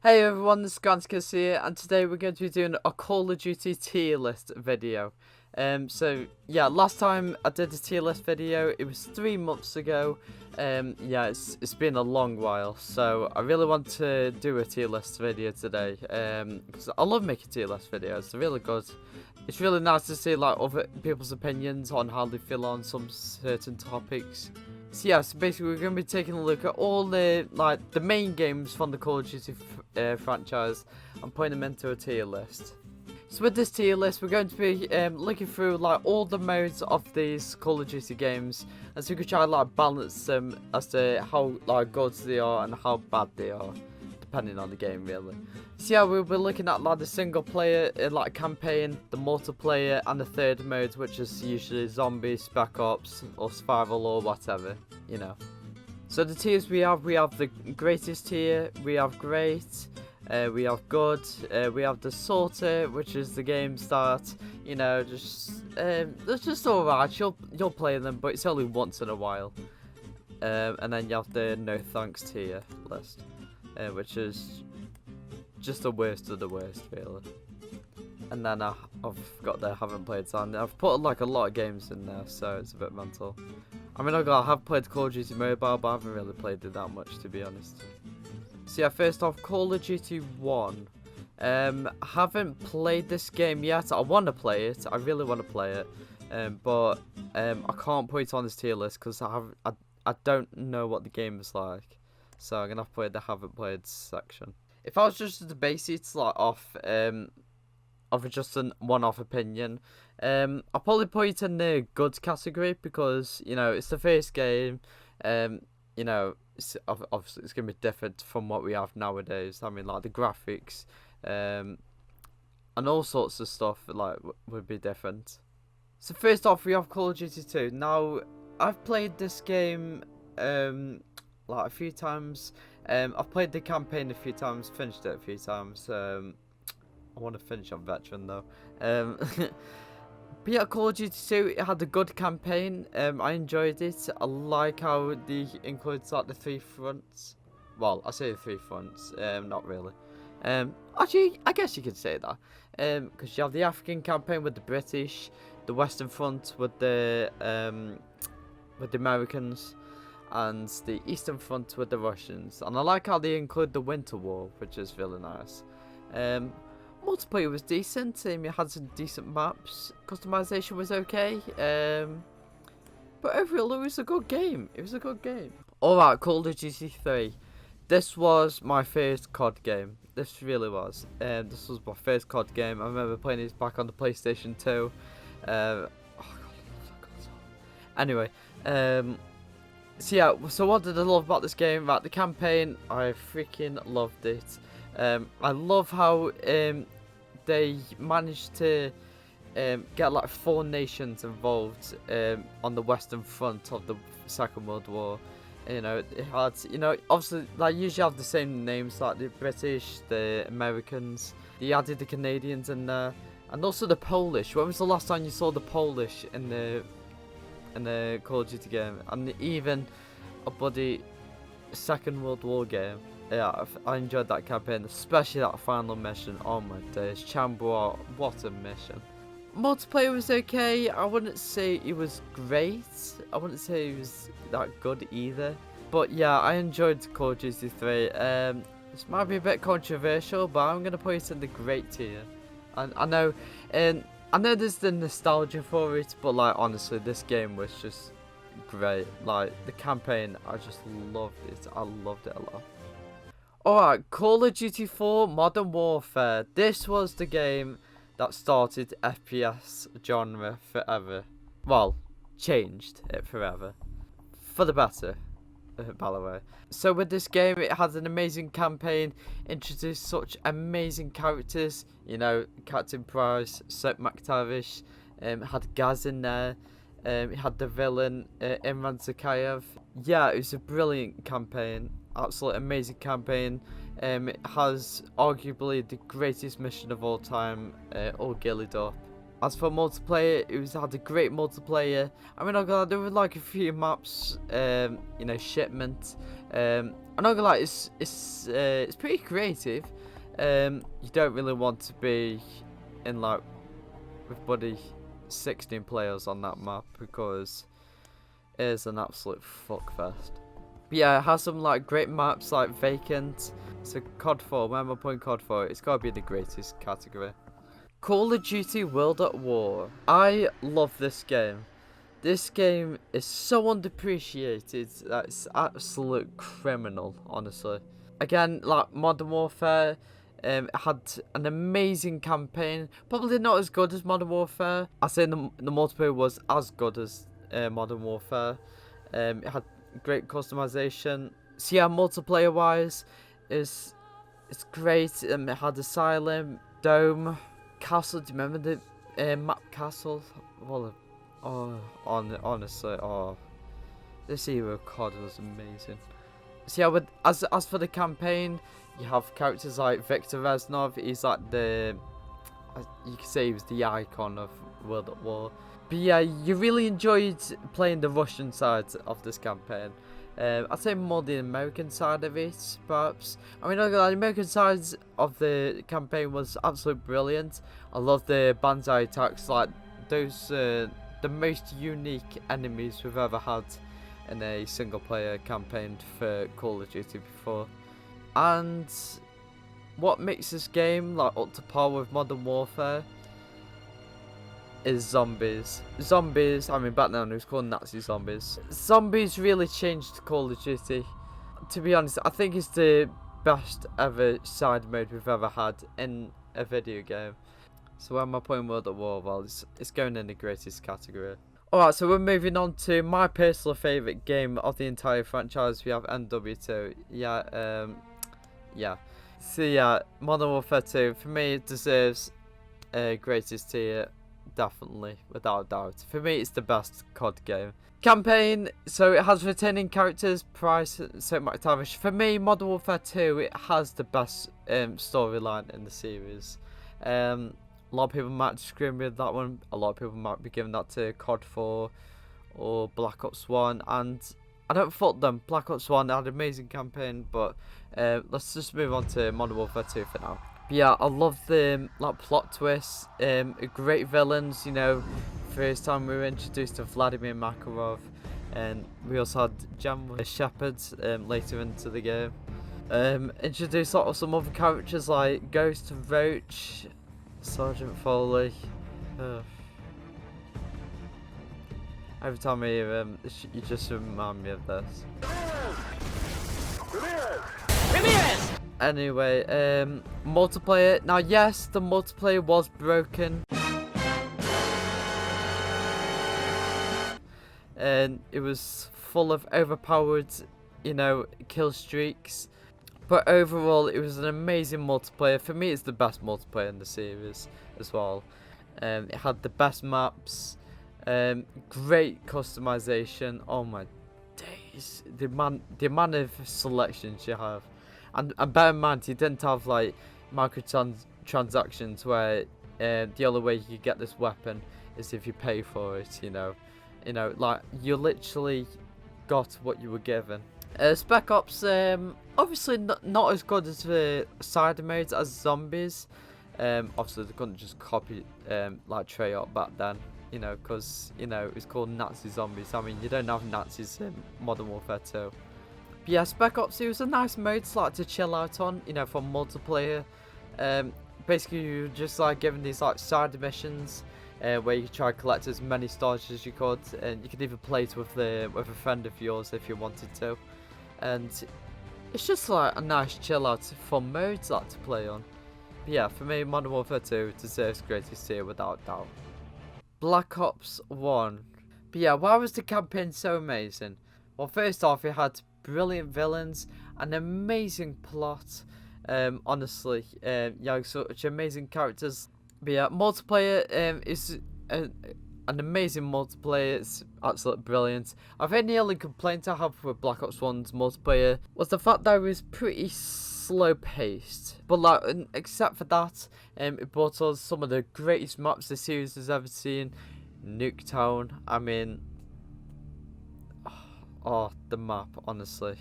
Hey everyone, this is Grantkiss here, and today we're going to be doing a Call of Duty tier list video. Last time I did a tier list video, it was 3 months ago. It's been a long while, so I really want to do a tier list video today. Because I love making tier list videos, they're really good. It's really nice to see like other people's opinions on how they feel on some certain topics. So basically we're going to be taking a look at all the main games from the Call of Duty franchise and putting them into a tier list. So with this tier list, we're going to be looking through all the modes of these Call of Duty games, and so we can try balance them as to how good they are and how bad they are, depending on the game really. So we'll be looking at the single player campaign, the multiplayer, and the third mode, which is usually zombies, spec ops, or survival or whatever, you know. So the tiers we have the greatest tier, we have great, we have good, we have the sorter, which is the game start, you know, it's just alright, you'll play them, but it's only once in a while. And then you have the no thanks tier list, which is just the worst of the worst really. And then I've got the haven't played sign. I've put a lot of games in there, so it's a bit mental. I mean, I have played Call of Duty Mobile, but I haven't really played it that much, to be honest. So yeah, first off, Call of Duty 1. I haven't played this game yet. I want to play it. I really want to play it. But I can't put it on this tier list because I don't know what the game is like. So I'm gonna have to put the haven't played section. If I was just to base it off just a one-off opinion, I'll probably put it in the good category because, you know, it's the first game. You know, obviously it's gonna be different from what we have nowadays. I mean, the graphics, and all sorts of stuff would be different. So first off, we have Call of Duty 2. Now, I've played this game a few times. I've played the campaign a few times, finished it a few times. I want to finish on Veteran though. But yeah, Call of Duty 2, it had a good campaign. I enjoyed it. I like how they includes the 3 fronts. Well, I say the 3 fronts, not really. Actually, I guess you could say that. Because you have the African campaign with the British, the Western Front with the Americans, and the Eastern Front with the Russians. And I like how they include the Winter War, which is really nice. Multiplayer was decent. It had some decent maps. Customization was okay. But overall, it was a good game. Alright, Call of Duty 3. This was my first COD game. This really was. This was my first COD game. I remember playing this back on the PlayStation 2. Anyway, so what did I love about this game? The campaign, I freaking loved it. I love how they managed to get 4 nations involved on the Western Front of the Second World War. You know, it had, you know, obviously usually have the same names like the British, the Americans. They added the Canadians in there, and also the Polish. When was the last time you saw the Polish in the Call of Duty game? And even a bloody Second World War game. Yeah, I enjoyed that campaign, especially that final mission. Oh my days, Chambord, what a mission. Multiplayer was okay. I wouldn't say it was great. I wouldn't say it was that good either. But yeah, I enjoyed Call of Duty 3. This might be a bit controversial, but I'm gonna put it in the great tier. And I know there's the nostalgia for it, but honestly, this game was just great. The campaign, I just loved it. I loved it a lot. Alright, Call of Duty 4 Modern Warfare. This was the game that started FPS genre forever. Well, changed it forever. For the better, by the way. So with this game, it had an amazing campaign, introduced such amazing characters. You know, Captain Price, Sep McTavish, had Gaz in there. It had the villain, Imran Zakayev. Yeah, it was a brilliant campaign. Absolutely amazing campaign. It has arguably the greatest mission of all time, all gillied up. As for multiplayer, it had a great multiplayer. I mean, there were a few maps, you know, Shipment, I'm not gonna lie, it's pretty creative. You don't really want to be in like with bloody 16 players on that map because it is an absolute fuckfest. But yeah, it has some like great maps like Vacant. So COD 4, where am I putting COD 4? It's gotta be the greatest category. Call of Duty World at War. I love this game. This game is so underappreciated that it's absolute criminal, honestly. Again, like Modern Warfare, it had an amazing campaign. Probably not as good as Modern Warfare. I say the multiplayer was as good as Modern Warfare. It had great customization. So yeah, multiplayer wise, it's great. It had Asylum, Dome, Castle. Do you remember the map Castle? Well, honestly, this era of COD was amazing. So yeah, as for the campaign, you have characters like Viktor Reznov. He's like you could say he was the icon of World at War. But yeah, you really enjoyed playing the Russian side of this campaign. I'd say more the American side of it, perhaps. I mean, the American side of the campaign was absolutely brilliant. I love the banzai attacks, like those, the most unique enemies we've ever had in a single player campaign for Call of Duty before. And what makes this game like up to par with Modern Warfare is zombies. Zombies, I mean back then it was called Nazi zombies. Zombies really changed Call of Duty. To be honest, I think it's the best ever side mode we've ever had in a video game. So where am I putting World at War? Well, it's going in the greatest category. Alright, so we're moving on to my personal favourite game of the entire franchise. We have MW2. Yeah. So yeah, Modern Warfare 2, for me it deserves greatest tier. Definitely, without a doubt. For me, it's the best COD game. Campaign, so it has returning characters, price, so McTavish. For me, Modern Warfare 2, it has the best storyline in the series. A lot of people might disagree with that one. A lot of people might be giving that to COD 4 or Black Ops 1. And I don't fault them. Black Ops 1 had an amazing campaign, but let's just move on to Modern Warfare 2 for now. But yeah, I love the like plot twists, great villains. You know, first time we were introduced to Vladimir Makarov, and we also had Jam Shepard later into the game. Introduced some other characters like Ghost, Roach, Sergeant Foley. Every time I hear him, you just remind me of this. Anyway, multiplayer. Now, yes, the multiplayer was broken. And it was full of overpowered, kill streaks. But overall, it was an amazing multiplayer. For me, it's the best multiplayer in the series as well. It had the best maps. Great customization. Oh my days. The amount of selections you have. And bear in mind, you didn't have like microtransactions where the only way you could get this weapon is if you pay for it. Like you literally got what you were given. Spec Ops, obviously not as good as the side modes as zombies. Obviously they couldn't just copy like Treyarch back then. Because it's called Nazi zombies. I mean, you don't have Nazis in Modern Warfare 2. But yeah, Spec Ops, it was a nice mode to chill out on, for multiplayer. Basically, you're just like given these like side missions where you could try to collect as many stars as you could, and you could even play it with a friend of yours if you wanted to. And it's just like a nice chill out fun mode to play on. But yeah, for me, Modern Warfare 2 deserves greatest tier without doubt. Black Ops 1. But yeah, why was the campaign so amazing? Well, first off, it had brilliant villains, an amazing plot. Honestly, such amazing characters. But yeah, multiplayer is an amazing multiplayer. It's absolutely brilliant. I think the only complaint I have with Black Ops 1's multiplayer was the fact that it was pretty slow paced. But except for that, it brought us some of the greatest maps the series has ever seen. Nuketown. I mean, the map, honestly.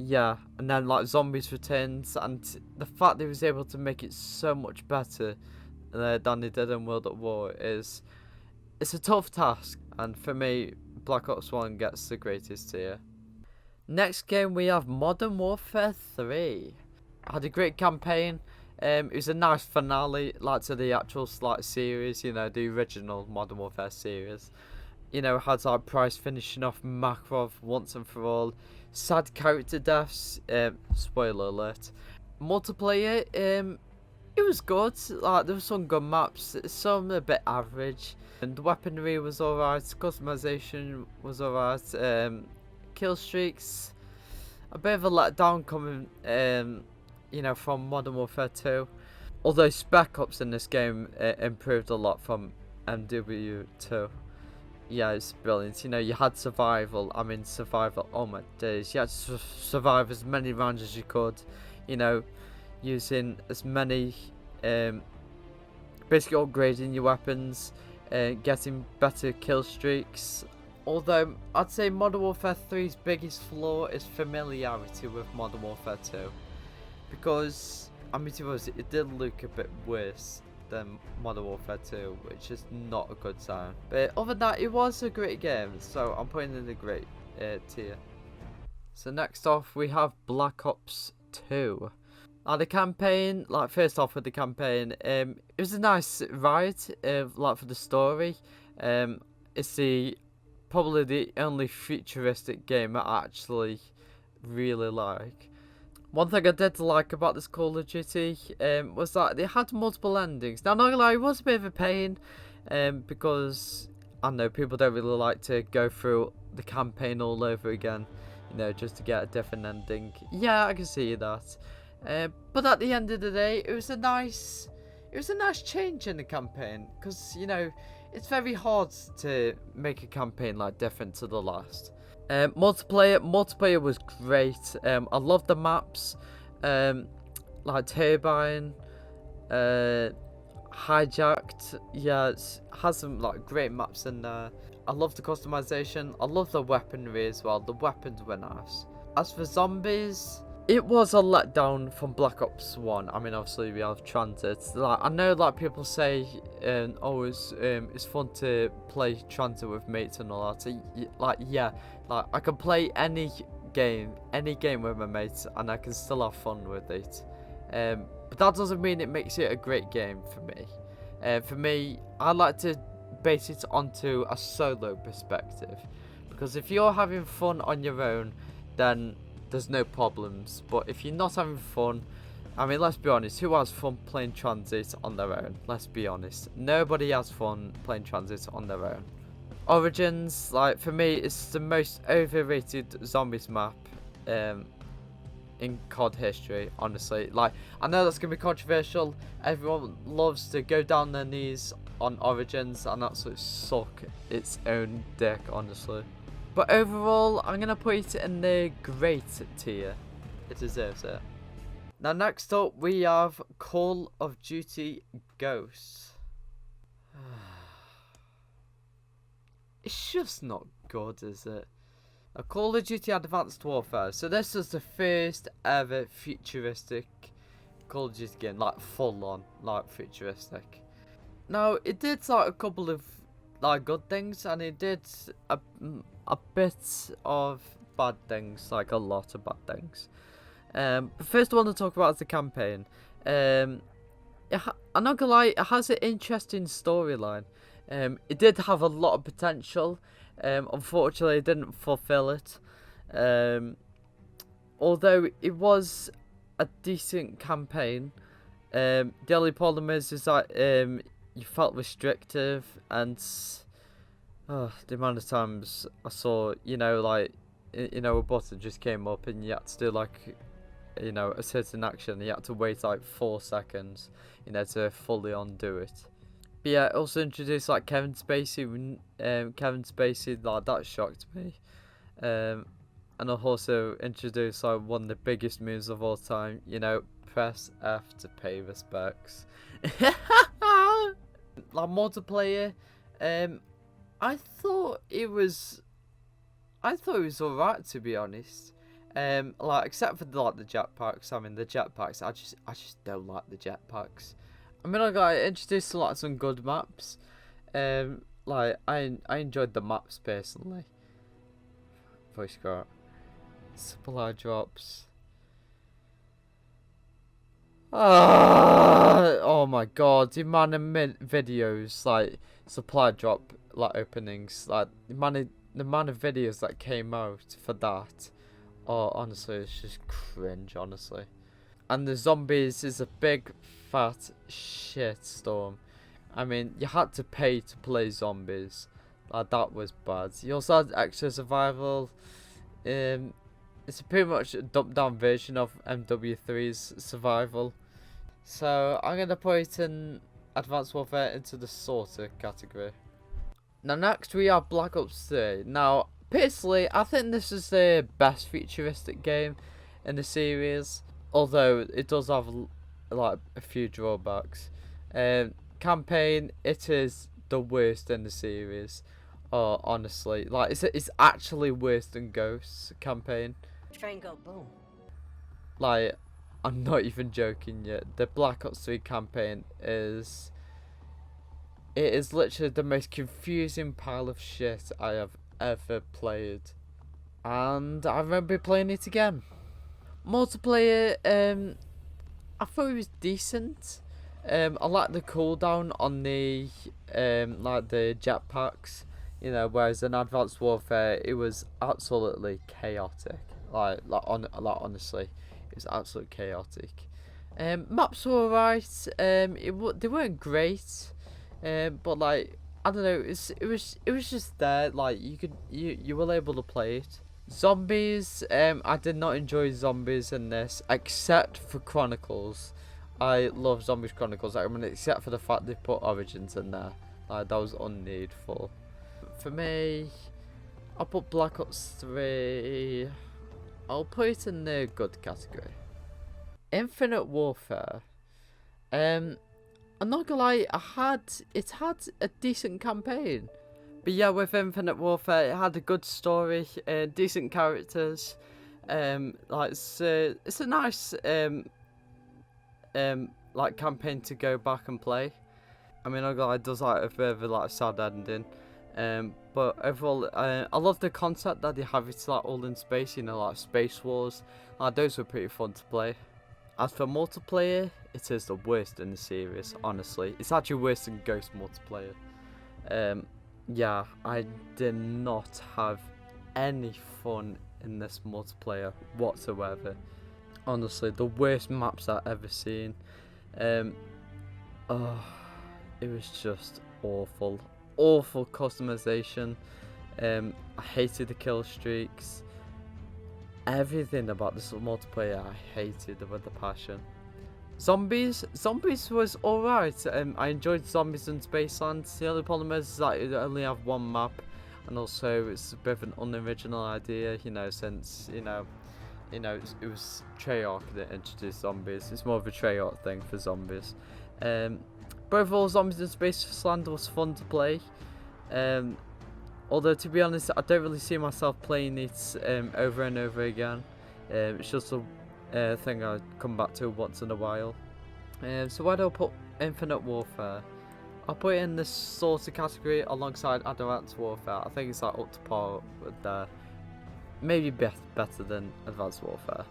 yeah, and then like Zombies Returns, and the fact that he was able to make it so much better than he did in World at War is, it's a tough task, and for me, Black Ops 1 gets the greatest tier. Next game we have Modern Warfare 3. Had a great campaign. It was a nice finale, like to the actual like series, you know, the original Modern Warfare series. You know, had like Price finishing off Makarov once and for all. Sad character deaths. Spoiler alert. Multiplayer. It was good. Like there were some good maps. Some a bit average. And the weaponry was alright. Customization was alright. Kill streaks. A bit of a letdown coming. You know, from Modern Warfare 2. Although Spec Ops in this game improved a lot from MW2. Yeah, it's brilliant. You know, you had survival. I mean, survival. Oh my days. You had to survive as many rounds as you could. You know, using as many, basically upgrading your weapons, getting better kill streaks. Although I'd say Modern Warfare 3's biggest flaw is familiarity with Modern Warfare 2, because I mean, it did look a bit worse than Modern Warfare 2, which is not a good sign. But other than that, it was a great game, so I'm putting in a great tier. So next off, we have Black Ops 2. Now the campaign, like first off with the campaign, it was a nice ride, like for the story. It's probably the only futuristic game I actually really like. One thing I did like about this Call of Duty was that they had multiple endings. Now, not gonna lie, it was a bit of a pain because I know people don't really like to go through the campaign all over again, you know, just to get a different ending. Yeah, I can see that. But at the end of the day, it was a nice change in the campaign, because you know it's very hard to make a campaign like different to the last. Multiplayer was great. I loved the maps, like Turbine, Hijacked. Yeah, it has some like great maps in there. I love the customization. I love the weaponry as well. The weapons were nice. As for zombies, it was a letdown from Black Ops 1. I mean, obviously we have Transit. Like I know, like people say, oh, it's fun to play Transit with mates and all that. So, like yeah, like I can play any game with my mates, and I can still have fun with it. But that doesn't mean it makes it a great game for me. For me, I like to base it onto a solo perspective, because if you're having fun on your own, then there's no problems. But if you're not having fun, I mean, let's be honest, who has fun playing Transit on their own? Let's be honest, nobody has fun playing Transit on their own. Origins, like for me, it's the most overrated zombies map in COD history, honestly. Like, I know that's gonna be controversial. Everyone loves to go down their knees on Origins and absolutely suck its own dick, honestly. But overall, I'm gonna put it in the great tier. It deserves it. Now next up, we have Call of Duty Ghosts. It's just not good, is it? A Call of Duty Advanced Warfare. So this was the first ever futuristic Call of Duty game, like full on, like futuristic. Now it did like a couple of like good things, and it did a bit of bad things, like a lot of bad things. But first I want to talk about is the campaign. I'm not gonna lie, it has an interesting storyline. It did have a lot of potential. Unfortunately, it didn't fulfill it. Although it was a decent campaign, the only problem is that you felt restrictive, and the amount of times I saw, you know, like, you know, a button just came up and you had to do like, you know, a certain action. You had to wait like 4 seconds, you know, to fully undo it. But yeah, it also introduced like Kevin Spacey. Like that shocked me. And it also introduced like one of the biggest moves of all time. You know, press F to pay respects. Like multiplayer, I thought it was alright, to be honest. Like except for like the jetpacks. I mean the jetpacks. I just don't like the jetpacks. I mean I got introduced to like some good maps. Like I enjoyed the maps personally. Voice crack. Supply drops. Oh my god, the amount of videos like supply drop like openings, like the amount of videos that came out for that. Oh, honestly, it's just cringe, honestly. And the zombies is a big fat shitstorm. I mean, you had to pay to play zombies. Like that was bad. You also had extra survival. It's pretty much a dumbed down version of MW3's survival. So I'm gonna put in Advanced Warfare into the sorter category. Now next we have Black Ops 3. Now personally I think this is the best futuristic game in the series, although it does have like a few drawbacks. Campaign, it is the worst in the series. Oh, honestly, like it's actually worse than Ghosts campaign. Train go boom. Like, I'm not even joking yet. The Black Ops 3 campaign is... It is literally the most confusing pile of shit I have ever played. And I remember playing it again. Multiplayer, I thought it was decent. I like the cooldown on the, like the jetpacks. You know, whereas in Advanced Warfare, it was absolutely chaotic. Honestly, it was absolutely chaotic. Maps were alright. They weren't great. But like I don't know, it was just there. Like you were able to play it. Zombies. I did not enjoy zombies in this, except for Chronicles. I love Zombies Chronicles. I mean, except for the fact they put Origins in there. Like that was unneedful. For me, I'll put Black Ops 3. I'll put it in the good category. Infinite Warfare. I'm not gonna lie, it had a decent campaign. But yeah, with Infinite Warfare, it had a good story, decent characters. Like it's a nice like campaign to go back and play. I mean, I'm not gonna lie, it does like a bit of a like sad ending. But overall, I love the concept that they have. It's like all in space, you know, like Space Wars. Like those were pretty fun to play. As for multiplayer, it is the worst in the series, honestly. It's actually worse than Ghost multiplayer. Yeah, I did not have any fun in this multiplayer whatsoever. Honestly, the worst maps I've ever seen. Oh, it was just awful. Awful customization. I hated the kill streaks. Everything about this multiplayer I hated with a passion. Zombies was alright. I enjoyed Zombies in Spaceland. The only problem is that you only have one map, and also it's a bit of an unoriginal idea, you know, since it was Treyarch that introduced zombies. It's more of a Treyarch thing for zombies. But overall, Zombies in Spaceland was fun to play. Although to be honest, I don't really see myself playing it over and over again. It's just a thing I come back to once in a while. So why do I put Infinite Warfare? I'll put it in this sort of category alongside Advanced Warfare. I think it's like up to par with maybe better than Advanced Warfare.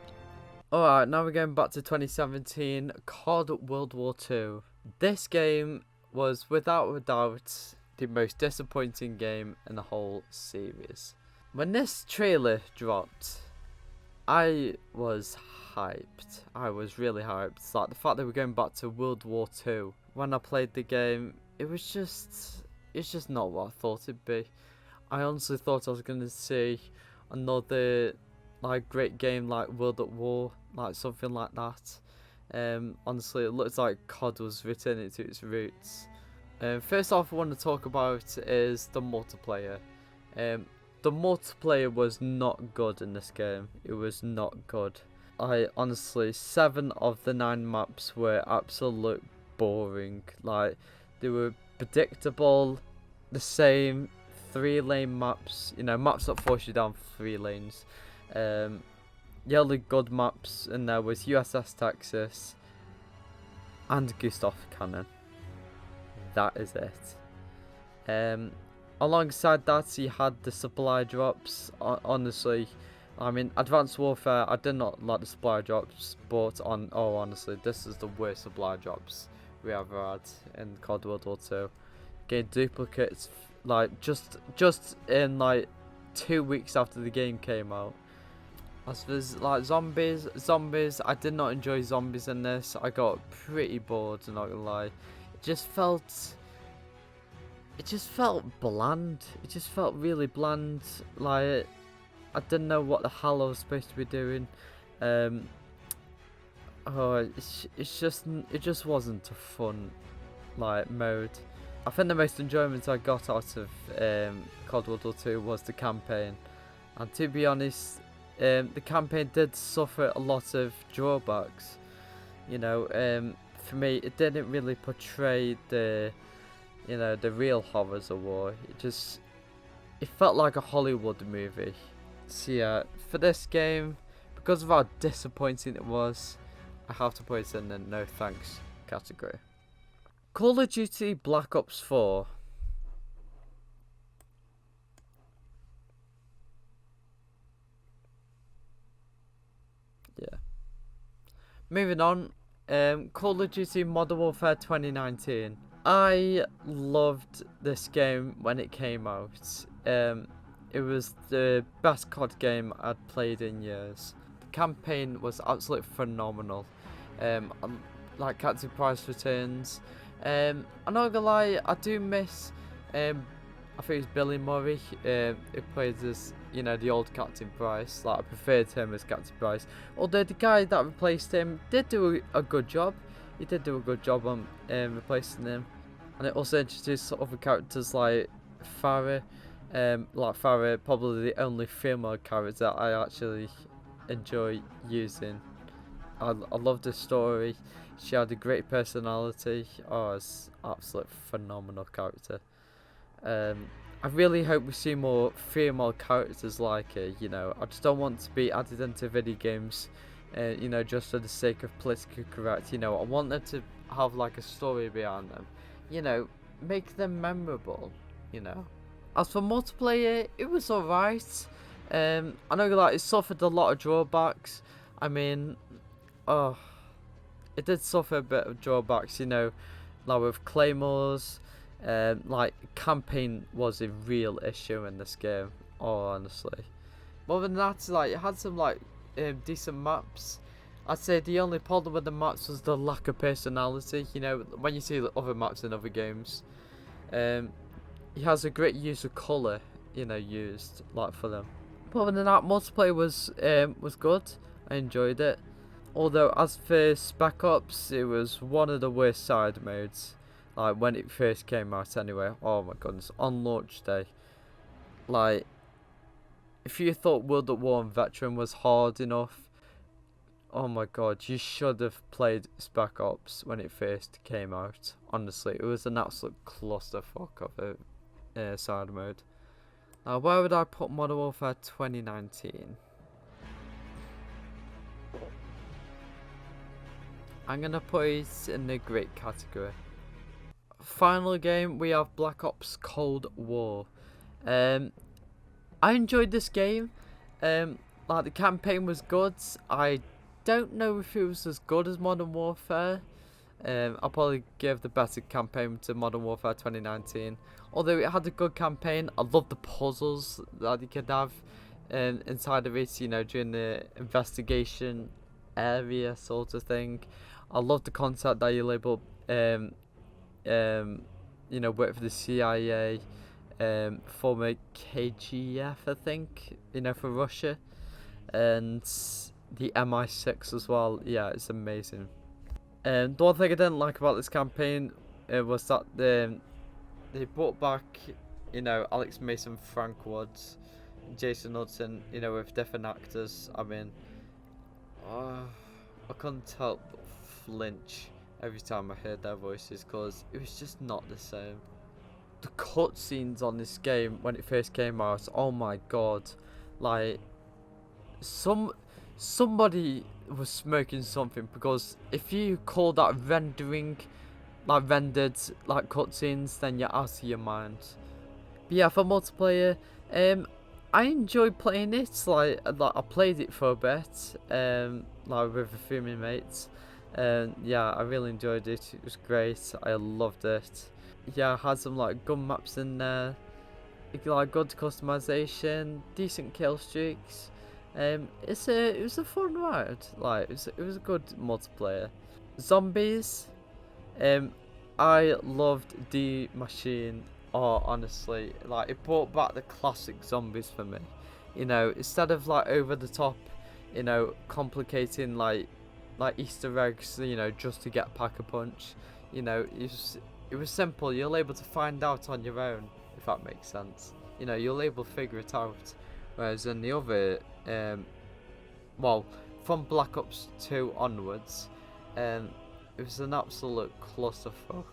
Alright, now we're going back to 2017, COD World War II. This game was without a doubt the most disappointing game in the whole series. When this trailer dropped, I was hyped. I was really hyped. It's like the fact that we're going back to World War II. When I played the game, it's just not what I thought it'd be. I honestly thought I was going to see another like great game like World at War, like something like that. Honestly, it looks like COD was returning to its roots. First off, I want to talk about is the multiplayer. The multiplayer was not good in this game. It was not good. Honestly, 7 of the 9 maps were absolute boring. Like, they were predictable, the same 3-lane maps. You know, maps that force you down 3 lanes. the only good maps in there was USS Texas and Gustav Cannon. That is it. Alongside that, you had the supply drops. Honestly, I mean, Advanced Warfare, I did not like the supply drops, but honestly, this is the worst supply drops we ever had in COD World War 2. Getting duplicates, like, just in, like, 2 weeks after the game came out. As for, like, zombies, I did not enjoy zombies in this. I got pretty bored, not gonna lie. It just felt bland. It just felt really bland. Like, I didn't know what the hell I was supposed to be doing. It just wasn't a fun, like, mode. I think the most enjoyment I got out of COD World War 2 was the campaign, and to be honest, the campaign did suffer a lot of drawbacks. You know, for me, it didn't really portray the real horrors of war. It felt like a Hollywood movie. So yeah, for this game, because of how disappointing it was, I have to put it in the no thanks category. Call of Duty Black Ops 4. Yeah. Moving on, Call of Duty Modern Warfare 2019. I loved this game when it came out. It was the best COD game I'd played in years. The campaign was absolutely phenomenal. Like Captain Price returns. I'm not gonna lie, I do miss. I think it was Billy Murray who played as the old Captain Price. Like, I preferred him as Captain Price. Although the guy that replaced him did do a good job. He did do a good job on replacing him, and it also introduced other characters like Farah. Farah, probably the only female character I actually enjoy using. I love the story. She had a great personality. Oh, it's an absolute phenomenal character. I really hope we see more female characters like her. I just don't want to be added into video games, just for the sake of politically correct. I want them to have like a story behind them. Make them memorable. As for multiplayer, it was alright. I know it suffered a lot of drawbacks. I mean, it did suffer a bit of drawbacks, like with claymores. Campaign was a real issue in this game. Honestly. More than that, it had some decent maps. I'd say the only problem with the maps was the lack of personality. When you see the other maps in other games, he has a great use of colour, used for them. But other than that, multiplayer was good. I enjoyed it. Although as for Spec Ops, it was one of the worst side modes. When it first came out anyway. Oh my goodness, on launch day. If you thought World at War and Veteran was hard enough, oh my god, you should have played Spec Ops when it first came out. Honestly, it was an absolute clusterfuck of a side mode. Now, where would I put Modern Warfare 2019? I'm gonna put it in the great category. Final game, we have Black Ops Cold War. I enjoyed this game. The campaign was good. I don't know if it was as good as Modern Warfare. I'll probably give the better campaign to Modern Warfare 2019. Although it had a good campaign, I loved the puzzles that you could have inside of it, during the investigation area sort of thing. I loved the concept that you label, work for the CIA, former KGF, I think, for Russia, and the MI6 as well. Yeah, it's amazing. The one thing I didn't like about this campaign was that they brought back, Alex Mason, Frank Woods, Jason Hudson, with different actors. I mean, I couldn't help but flinch every time I heard their voices because it was just not the same. The cutscenes on this game when it first came out, oh my god, some somebody was smoking something, because if you call that rendering, like rendered like cutscenes, then you're out of your mind. But yeah, for multiplayer, I enjoyed playing it. Like I played it for a bit, like with a few of my mates, and yeah, I really enjoyed it. It was great. I loved it. Yeah, I had some like gun maps in there, like good customization, decent kill streaks. It was a fun ride. Like it was a good multiplayer. Zombies. Um, I loved the machine. Oh, honestly, like it brought back the classic zombies for me. You know, instead of like over the top, you know, complicating like Easter eggs, you know, just to get pack a punch. You know, it was simple. You're able to find out on your own, if that makes sense. You know, you're able to figure it out. Whereas in the other, well, from Black Ops 2 onwards, it was an absolute clusterfuck.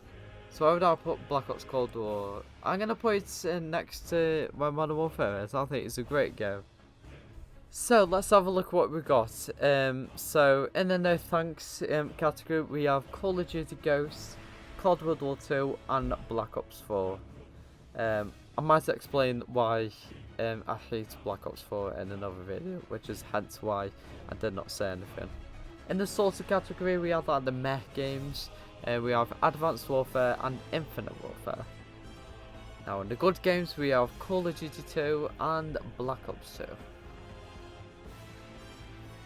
So why would I put Black Ops Cold War? I'm going to put it next to my Modern Warfare is. I think it's a great game. So let's have a look at what we got. So in the no thanks category, we have Call of Duty Ghosts, COD World War 2 and Black Ops 4. I might explain why I hate Black Ops 4 in another video, which is hence why I did not say anything. In the Salty category, we have like the mech games. We have Advanced Warfare and Infinite Warfare. Now in the good games, we have Call of Duty 2 and Black Ops 2.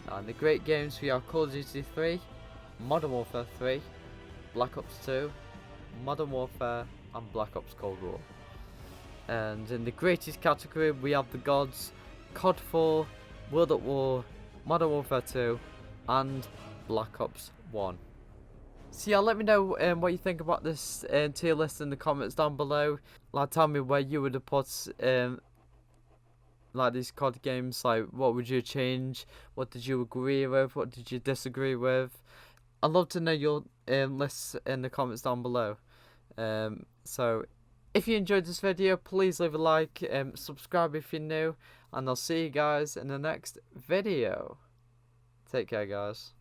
Now in the great games, we have Call of Duty 3, Modern Warfare 3, Black Ops 2, Modern Warfare and Black Ops Cold War. And in the greatest category, we have the gods, COD 4, World at War, Modern Warfare 2 and Black Ops 1. So yeah, let me know what you think about this tier list in the comments down below. Like, tell me where you would have put like these COD games. Like, what would you change? What did you agree with? What did you disagree with? I'd love to know your lists in the comments down below. So if you enjoyed this video, please leave a like, subscribe if you're new, and I'll see you guys in the next video. Take care, guys.